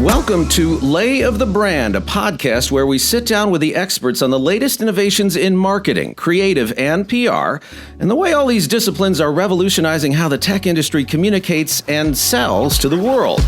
Welcome to Lay of the Brand, a podcast where we sit down with the experts on the latest innovations in marketing, creative, and PR, and the way all these disciplines are revolutionizing how the tech industry communicates and sells to the world.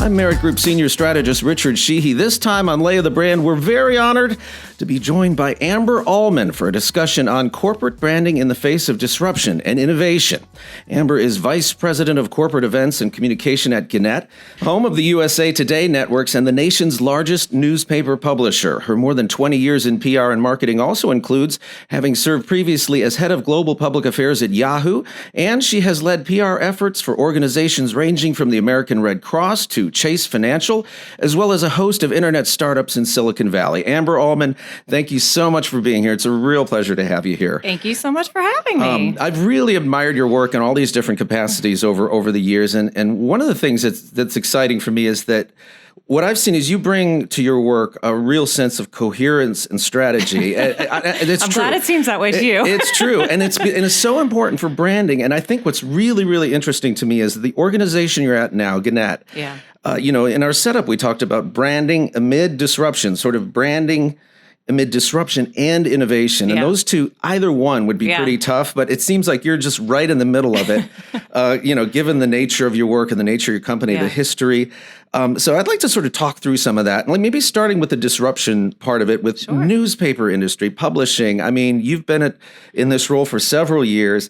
I'm Merritt Group Senior Strategist Richard Sheehy. This time on Lay of the Brand, we're very honored to be joined by Amber Allman for a discussion on corporate branding in the face of disruption and innovation. Amber is Vice President of Corporate Events and Communication at Gannett, home of the USA Today networks and the nation's largest newspaper publisher. Her more than 20 years in PR and marketing also includes having served previously as head of global public affairs at Yahoo, and she has led PR efforts for organizations ranging from the American Red Cross to Chase Financial, as well as a host of internet startups in Silicon Valley. Amber Allman, thank you so much for being here. It's a real pleasure to have you here. Thank you so much for having me. I've really admired your work in all these different capacities over the years. And one of the things that's exciting for me is that what I've seen is you bring to your work a real sense of coherence and strategy. I'm glad it seems that way to you. It's true. And it's so important for branding. And I think what's really, really interesting to me is the organization you're at now, Gannett. Yeah. In our setup, we talked about branding amid disruption, sort of branding amid disruption and innovation. And those two, either one would be pretty tough, but it seems like you're just right in the middle of it, given the nature of your work and the nature of your company, the history. So I'd like to sort of talk through some of that, like maybe starting with the disruption part of it with newspaper industry, publishing. I mean, you've been in this role for several years.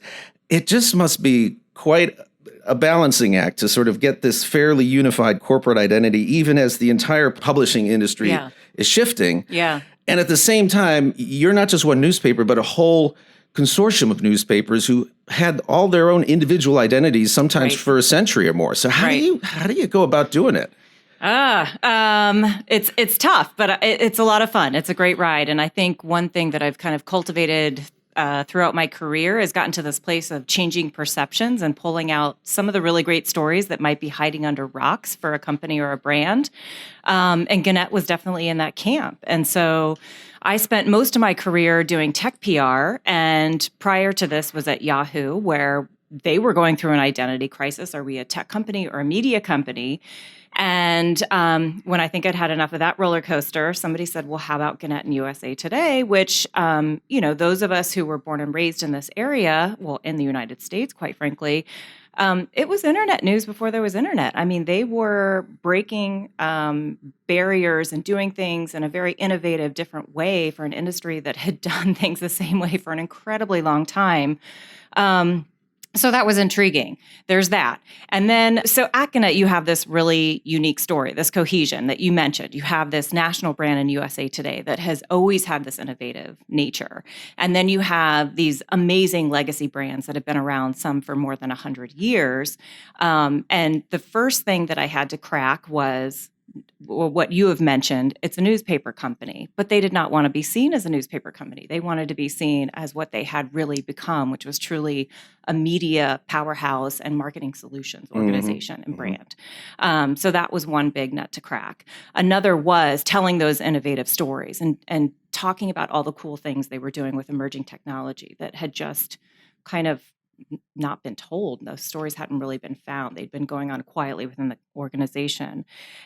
It just must be quite a balancing act to sort of get this fairly unified corporate identity, even as the entire publishing industry is shifting. Yeah. And at the same time, you're not just one newspaper, but a whole consortium of newspapers who had all their own individual identities, sometimes for a century or more. So how do you go about doing it? It's tough, but it's a lot of fun. It's a great ride. And I think one thing that I've kind of cultivated throughout my career has gotten to this place of changing perceptions and pulling out some of the really great stories that might be hiding under rocks for a company or a brand. And Gannett was definitely in that camp. And so I spent most of my career doing tech PR, and prior to this was at Yahoo, where they were going through an identity crisis. Are we a tech company or a media company? And when I think I'd had enough of that roller coaster, somebody said, well, how about Gannett and USA Today, which, those of us who were born and raised in this area, well, in the United States, quite frankly, it was internet news before there was internet. I mean, they were breaking barriers and doing things in a very innovative, different way for an industry that had done things the same way for an incredibly long time. So that was intriguing. There's that. And then, so at Gannett, you have this really unique story, this cohesion that you mentioned. You have this national brand in USA Today that has always had this innovative nature. And then you have these amazing legacy brands that have been around, some for more than 100 years. And the first thing that I had to crack was what you have mentioned. It's a newspaper company, but they did not want to be seen as a newspaper company. They wanted to be seen as what they had really become, which was truly a media powerhouse and marketing solutions organization and brand. So that was one big nut to crack. Another was telling those innovative stories and talking about all the cool things they were doing with emerging technology that had just kind of not been told. Those stories hadn't really been found. They'd been going on quietly within the organization.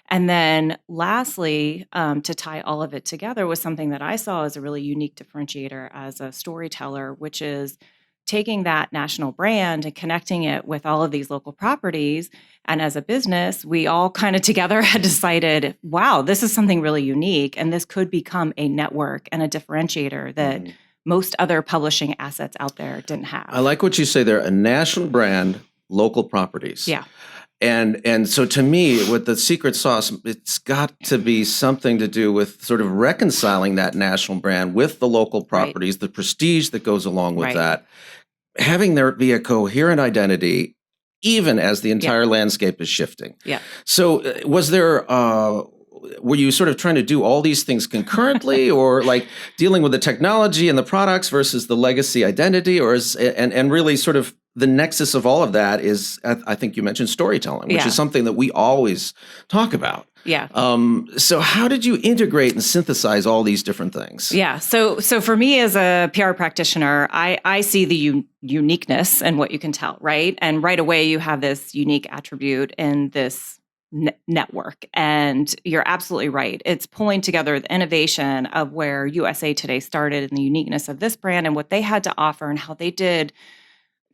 And then lastly, to tie all of it together was something that I saw as a really unique differentiator as a storyteller, which is taking that national brand and connecting it with all of these local properties. And as a business, we all kind of together had decided, wow, this is something really unique. And this could become a network and a differentiator that most other publishing assets out there didn't have. I like what you say there, a national brand, local properties. Yeah. And so to me, with the secret sauce, it's got to be something to do with sort of reconciling that national brand with the local properties, the prestige that goes along with that, having there be a coherent identity, even as the entire landscape is shifting. Yeah. So was there were you sort of trying to do all these things concurrently, or like dealing with the technology and the products versus the legacy identity, or and really sort of the nexus of all of that is, I think you mentioned storytelling, which is something that we always talk about. Yeah. So how did you integrate and synthesize all these different things? Yeah. So for me as a PR practitioner, I see the uniqueness in what you can tell, right? And right away you have this unique attribute in this network. And you're absolutely right. It's pulling together the innovation of where USA Today started and the uniqueness of this brand and what they had to offer and how they did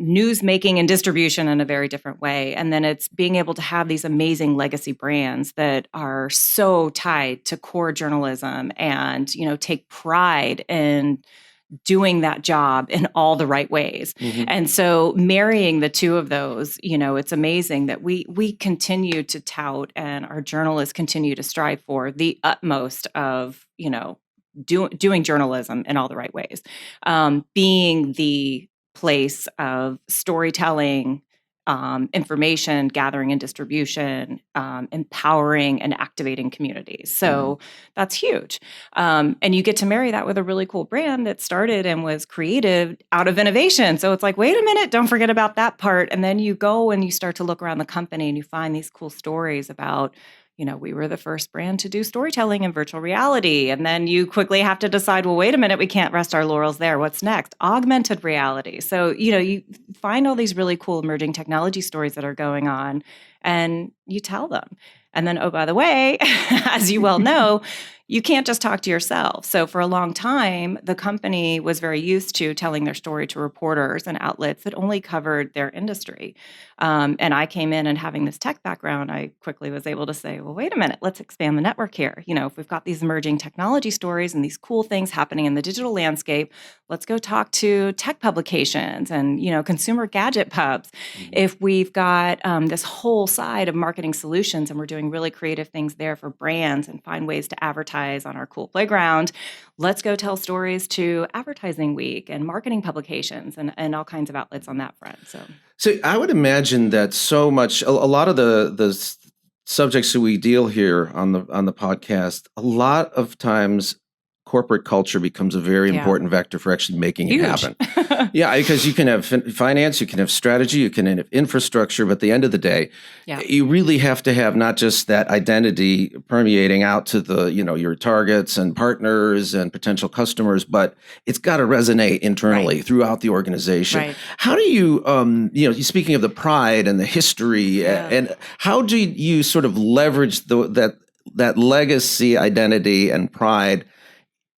news making and distribution in a very different way. And then it's being able to have these amazing legacy brands that are so tied to core journalism and, take pride in doing that job in all the right ways. Mm-hmm. And so marrying the two of those, it's amazing that we continue to tout and our journalists continue to strive for the utmost of, doing journalism in all the right ways. Being the place of storytelling, information gathering and distribution, empowering and activating communities. So that's huge. And you get to marry that with a really cool brand that started and was created out of innovation. So it's like, wait a minute, don't forget about that part. And then you go and you start to look around the company and you find these cool stories about, we were the first brand to do storytelling in virtual reality. And then you quickly have to decide, well, wait a minute, we can't rest our laurels there. What's next? Augmented reality. So, you find all these really cool emerging technology stories that are going on and you tell them. And then, oh, by the way, as you well know, you can't just talk to yourself. So for a long time, the company was very used to telling their story to reporters and outlets that only covered their industry. And I came in and having this tech background, I quickly was able to say, well, wait a minute, let's expand the network here. If we've got these emerging technology stories and these cool things happening in the digital landscape, let's go talk to tech publications and, consumer gadget pubs. Mm-hmm. If we've got this whole side of marketing solutions and we're doing really creative things there for brands and find ways to advertise on our cool playground, let's go tell stories to Advertising Week and marketing publications and all kinds of outlets on that front. So I would imagine that so much, a lot of the subjects that we deal here on the podcast, a lot of times corporate culture becomes a very important vector for actually making it happen. Yeah, because you can have finance, you can have strategy, you can have infrastructure, but at the end of the day, you really have to have not just that identity permeating out to the, your targets and partners and potential customers, but it's got to resonate internally throughout the organization. Right. How do you, speaking of the pride and the history, and how do you sort of leverage that legacy identity and pride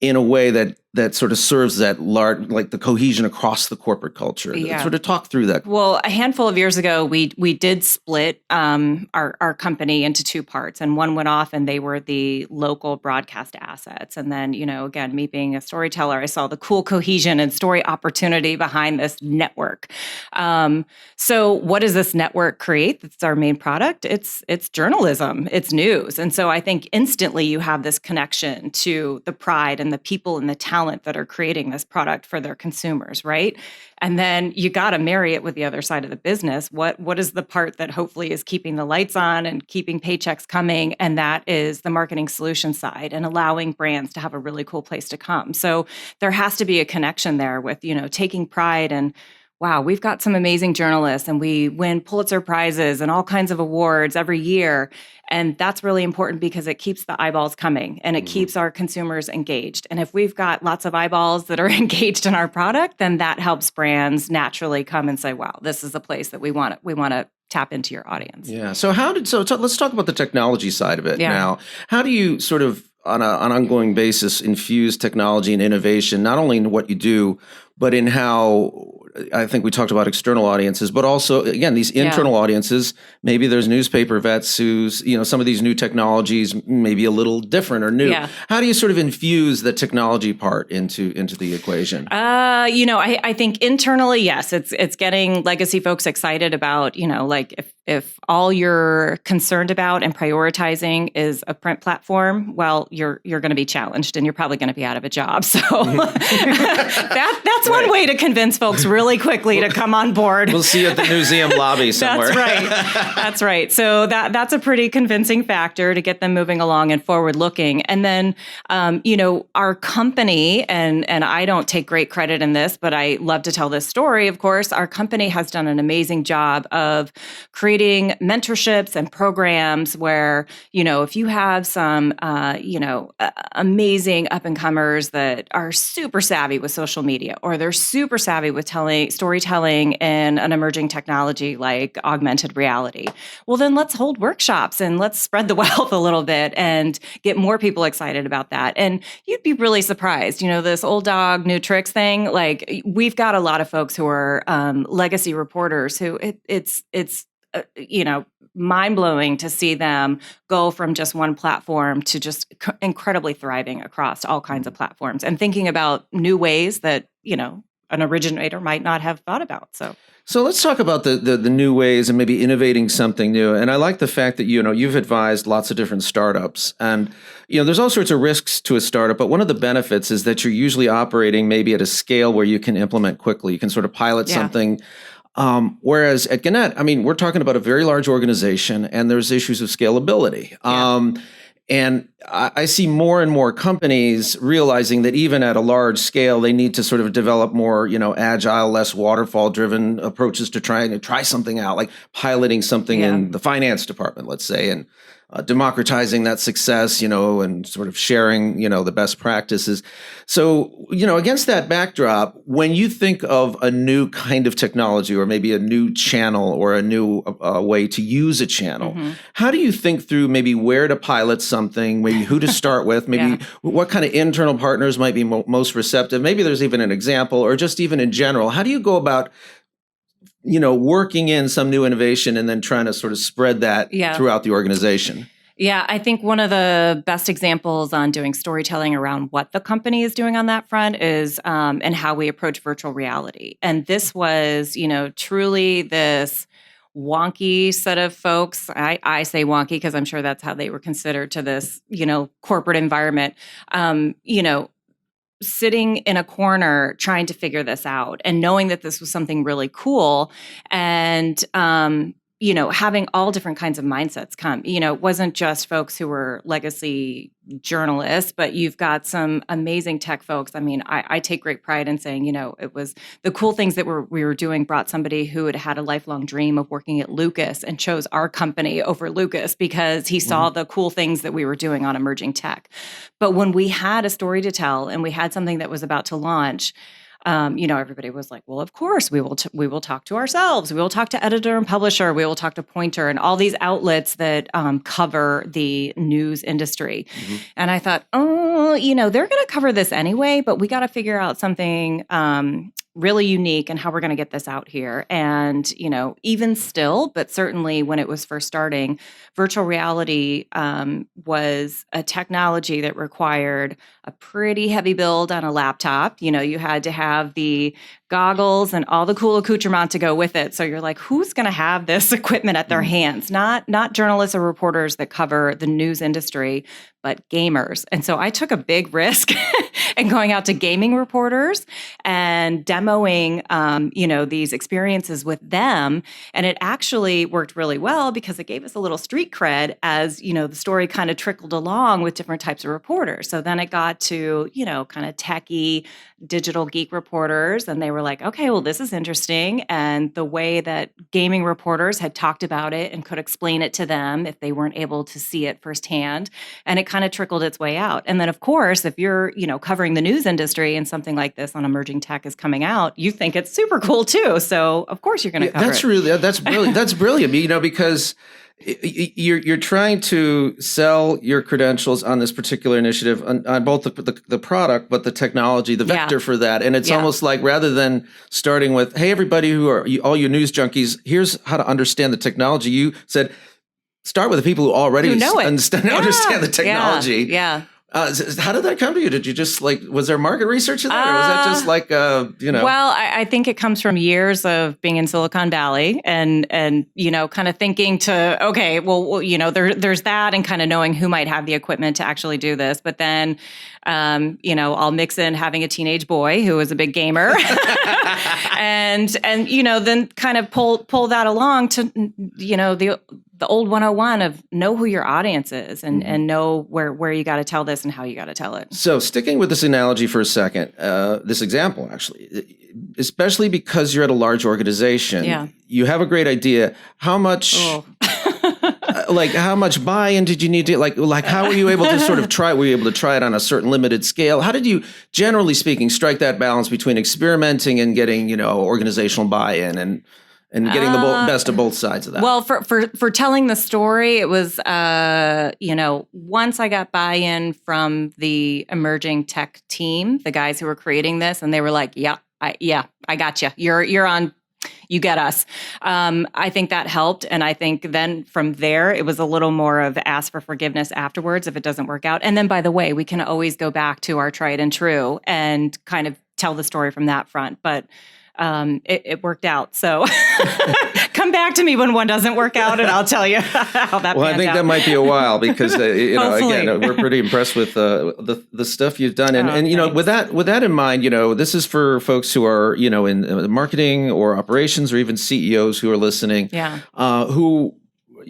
in a way that sort of serves that large, like the cohesion across the corporate culture? Sort of talk through that. Well, a handful of years ago, we did split our company into two parts, and one went off, and they were the local broadcast assets. And then, again, me being a storyteller, I saw the cool cohesion and story opportunity behind this network. So, what does this network create? That's our main product. It's journalism. It's news. And so, I think instantly you have this connection to the pride and the people and the talent that are creating this product for their consumers, right? And then you got to marry it with the other side of the business. What is the part that hopefully is keeping the lights on and keeping paychecks coming? And that is the marketing solution side and allowing brands to have a really cool place to come. So there has to be a connection there with, taking pride and, wow, we've got some amazing journalists and we win Pulitzer Prizes and all kinds of awards every year. And that's really important because it keeps the eyeballs coming and it keeps our consumers engaged. And if we've got lots of eyeballs that are engaged in our product, then that helps brands naturally come and say, wow, this is the place that we want to tap into your audience. Yeah. So let's talk about the technology side of it now. How do you sort of on an ongoing basis infuse technology and innovation, not only in what you do, but in how, I think we talked about external audiences, but also, again, these internal audiences, maybe there's newspaper vets who's, some of these new technologies may be a little different or new. Yeah. How do you sort of infuse the technology part into the equation? I think internally, yes, it's getting legacy folks excited about, like if all you're concerned about and prioritizing is a print platform, well, you're going to be challenged and you're probably going to be out of a job. So that's one way to convince folks really quickly to come on board. We'll see you at the museum lobby somewhere. That's right. That's right. So that's a pretty convincing factor to get them moving along and forward looking. And then, our company, and I don't take great credit in this, but I love to tell this story, of course, our company has done an amazing job of creating mentorships and programs where, if you have some, amazing up-and-comers that are super savvy with social media, or they're super savvy with storytelling in an emerging technology like augmented reality, well, then let's hold workshops and let's spread the wealth a little bit and get more people excited about that. And you'd be really surprised, this old dog, new tricks thing. Like, we've got a lot of folks who are legacy reporters who it's mind-blowing to see them go from just one platform to just incredibly thriving across all kinds of platforms and thinking about new ways that, an originator might not have thought about. So let's talk about the new ways and maybe innovating something new. And I like the fact that, you've advised lots of different startups, and, there's all sorts of risks to a startup, but one of the benefits is that you're usually operating maybe at a scale where you can implement quickly. You can sort of pilot something. Whereas at Gannett, we're talking about a very large organization, and there's issues of scalability. And I see more and more companies realizing that even at a large scale, they need to sort of develop more, agile, less waterfall-driven approaches to trying to try something out, like piloting something in the finance department, let's say, and democratizing that success, and sort of sharing, the best practices. So, against that backdrop, when you think of a new kind of technology, or maybe a new channel, or a new way to use a channel, how do you think through maybe where to pilot something, maybe who to start with, maybe what kind of internal partners might be most receptive? Maybe there's even an example, or just even in general, how do you go about working in some new innovation and then trying to sort of spread that throughout the organization? Yeah, I think one of the best examples on doing storytelling around what the company is doing on that front is and how we approach virtual reality. And this was, truly this wonky set of folks. I say wonky because I'm sure that's how they were considered to this, corporate environment. Sitting in a corner trying to figure this out and knowing that this was something really cool, and having all different kinds of mindsets come. It wasn't just folks who were legacy journalists, but you've got some amazing tech folks. I take great pride in saying, it was the cool things that we were doing brought somebody who had had a lifelong dream of working at Lucas and chose our company over Lucas because he saw the cool things that we were doing on emerging tech. But when we had a story to tell and we had something that was about to launch, everybody was like, well, of course, we will talk to ourselves. We will talk to editor and publisher. We will talk to Pointer and all these outlets that cover the news industry. And I thought, they're going to cover this anyway, but we got to figure out something really unique and how we're going to get this out here. And, even still, but certainly when it was first starting, virtual reality was a technology that required a pretty heavy build on a laptop. You had to have the goggles and all the cool accoutrement to go with it. So you're like, who's going to have this equipment at their hands? Not journalists or reporters that cover the news industry, but gamers. And so I took a big risk and going out to gaming reporters and demoing, these experiences with them. And it actually worked really well because it gave us a little street cred as, the story kind of trickled along with different types of reporters. So then it got to, kind of techie digital geek reporters. And they were like, okay, well, this is interesting. And the way that gaming reporters had talked about it and could explain it to them if they weren't able to see it firsthand. And it kind of trickled its way out. And then, of course, if you're, covering the news industry and something like this on emerging tech is coming out, you think it's super cool too. So, of course, you're going to cover it. That's brilliant. That's brilliant, because you're trying to sell your credentials on this particular initiative on both the product, but the technology, the vector for that. And it's almost like rather than starting with, hey, everybody all you news junkies, here's how to understand the technology. You said, start with the people who already understand the technology. How did that come to you? Did you just was there market research in that, or was that just Well, I think it comes from years of being in Silicon Valley and kind of thinking okay, well, there's that, and kind of knowing who might have the equipment to actually do this. But then, I'll mix in having a teenage boy who was a big gamer, and then kind of pull that along to the old 101 of know who your audience is and know where you got to tell this and how you got to tell it. So sticking with this analogy for a second, this example actually, especially because you're at a large organization, you have a great idea. How much, how much buy-in did you need to, how were you able to sort of were you able to try it on a certain limited scale? How did you, generally speaking, strike that balance between experimenting and getting, organizational buy-in and getting the best of both sides of that? Well, for telling the story, it was, once I got buy-in from the emerging tech team, the guys who were creating this, and they were like, I got you. You're on. You get us. I think that helped. And I think then from there, it was a little more of ask for forgiveness afterwards if it doesn't work out. And then, by the way, we can always go back to our tried and true and kind of tell the story from that front. But it worked out. So come back to me when one doesn't work out, and I'll tell you how that. Well, I think out. That might be a while because again, we're pretty impressed with the stuff you've done, and with that in mind, this is for folks who are in marketing or operations or even CEOs who are listening, who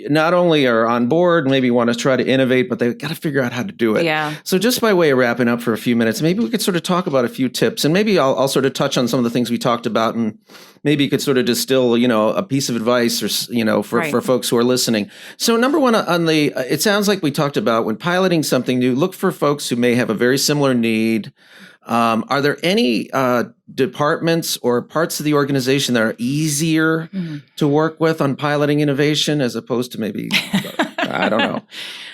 not only are on board, maybe want to try to innovate, but they've got to figure out how to do it. Yeah. So just by way of wrapping up for a few minutes, maybe we could sort of talk about a few tips, and maybe I'll sort of touch on some of the things we talked about, and maybe you could sort of distill, a piece of advice or, for folks who are listening. So number one it sounds like we talked about when piloting something new, look for folks who may have a very similar need. Are there any departments or parts of the organization that are easier to work with on piloting innovation as opposed to maybe, I don't know?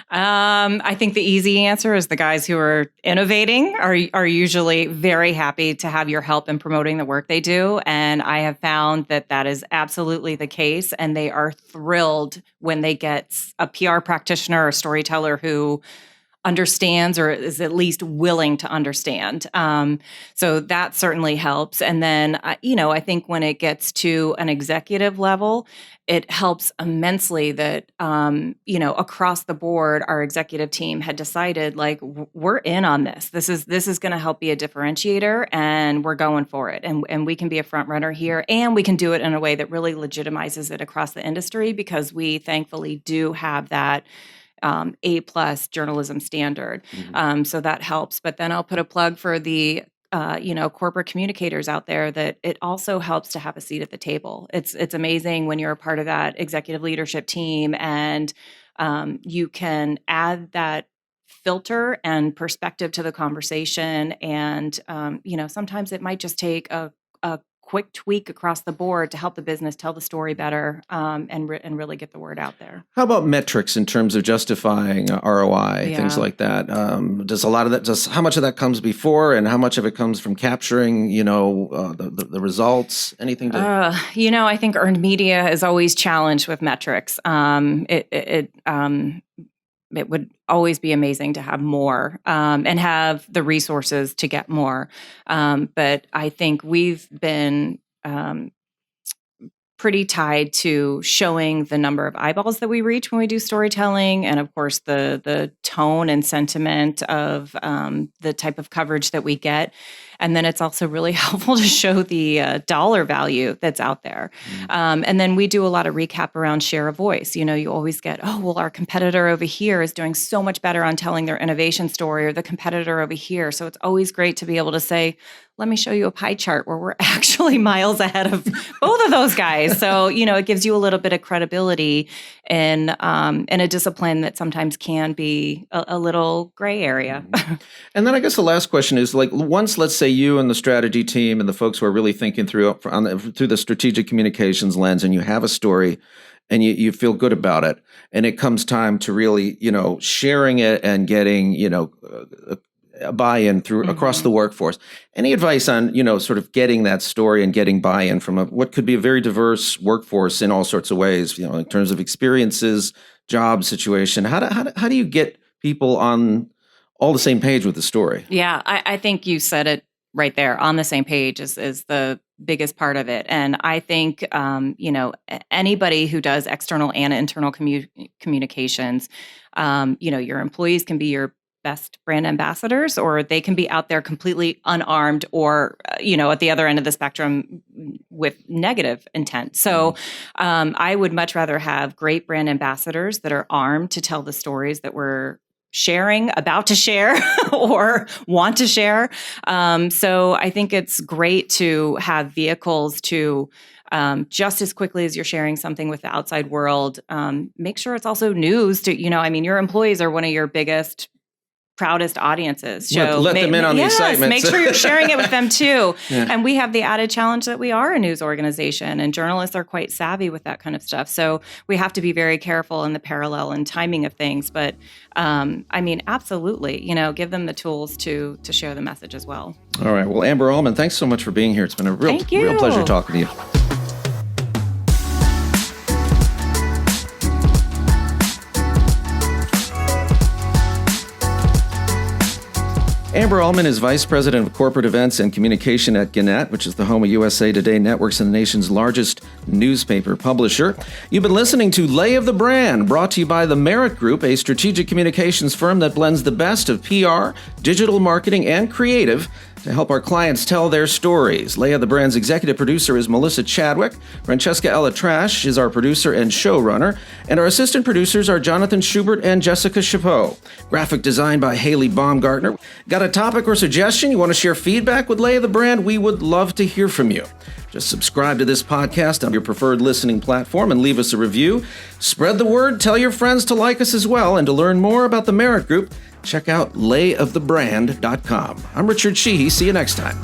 I think the easy answer is the guys who are innovating are usually very happy to have your help in promoting the work they do. And I have found that is absolutely the case. And they are thrilled when they get a PR practitioner or storyteller who understands or is at least willing to understand. So that certainly helps. And then, I think when it gets to an executive level, it helps immensely that, across the board, our executive team had decided we're in on this. This is going to help be a differentiator, and we're going for it. And we can be a front runner here, and we can do it in a way that really legitimizes it across the industry, because we thankfully do have that A+ journalism standard. So that helps. But then I'll put a plug for the corporate communicators out there that it also helps to have a seat at the table. It's amazing when you're a part of that executive leadership team, and you can add that filter and perspective to the conversation. And sometimes it might just take a quick tweak across the board to help the business tell the story better, and really get the word out there. How about metrics in terms of justifying ROI, things like that? How much of that comes before, and how much of it comes from capturing, the results? Anything to? I think earned media is always challenged with metrics. It would always be amazing to have more, and have the resources to get more. But I think we've been pretty tied to showing the number of eyeballs that we reach when we do storytelling, and of course the tone and sentiment of the type of coverage that we get. And then it's also really helpful to show the dollar value that's out there. And then we do a lot of recap around share of voice. You always get, our competitor over here is doing so much better on telling their innovation story, or the competitor over here. So it's always great to be able to say, let me show you a pie chart where we're actually miles ahead of both of those guys. So, it gives you a little bit of credibility in a discipline that sometimes can be a little gray area. And then I guess the last question is, once, let's say you and the strategy team and the folks who are really thinking through the strategic communications lens, and you have a story and you feel good about it, and it comes time to really, sharing it and getting, a buy-in through across the workforce. Any advice on, sort of getting that story and getting buy-in from what could be a very diverse workforce in all sorts of ways, in terms of experiences, job situation? How do you get people on all the same page with the story. Yeah, I think you said it right there. On the same page is the biggest part of it. And I think, anybody who does external and internal communications, your employees can be your best brand ambassadors, or they can be out there completely unarmed or, at the other end of the spectrum with negative intent. So I would much rather have great brand ambassadors that are armed to tell the stories that we're sharing, about to share, or want to share. So I think it's great to have vehicles to just as quickly as you're sharing something with the outside world, make sure it's also news to, your employees are one of your biggest, proudest audiences. So let them in on the excitement. Make sure you're sharing it with them too. Yeah. And we have the added challenge that we are a news organization, and journalists are quite savvy with that kind of stuff. So we have to be very careful in the parallel and timing of things. But absolutely, give them the tools to share the message as well. All right. Well, Amber Allman, thanks so much for being here. It's been a real pleasure talking to you. Amber Allman is Vice President of Corporate Events and Communication at Gannett, which is the home of USA Today Networks and the nation's largest newspaper publisher. You've been listening to Lay of the Brand, brought to you by the Merritt Group, a strategic communications firm that blends the best of PR, digital marketing, and creative to help our clients tell their stories. Lay of the Brand's executive producer is Melissa Chadwick. Francesca Ella Trash is our producer and showrunner. And our assistant producers are Jonathan Schubert and Jessica Chapeau. Graphic design by Haley Baumgartner. Got a topic or suggestion? You want to share feedback with Lay of the Brand? We would love to hear from you. Just subscribe to this podcast on your preferred listening platform and leave us a review. Spread the word, tell your friends to like us as well, and to learn more about the Merritt Group, check out layofthebrand.com. I'm Richard Sheehy. See you next time.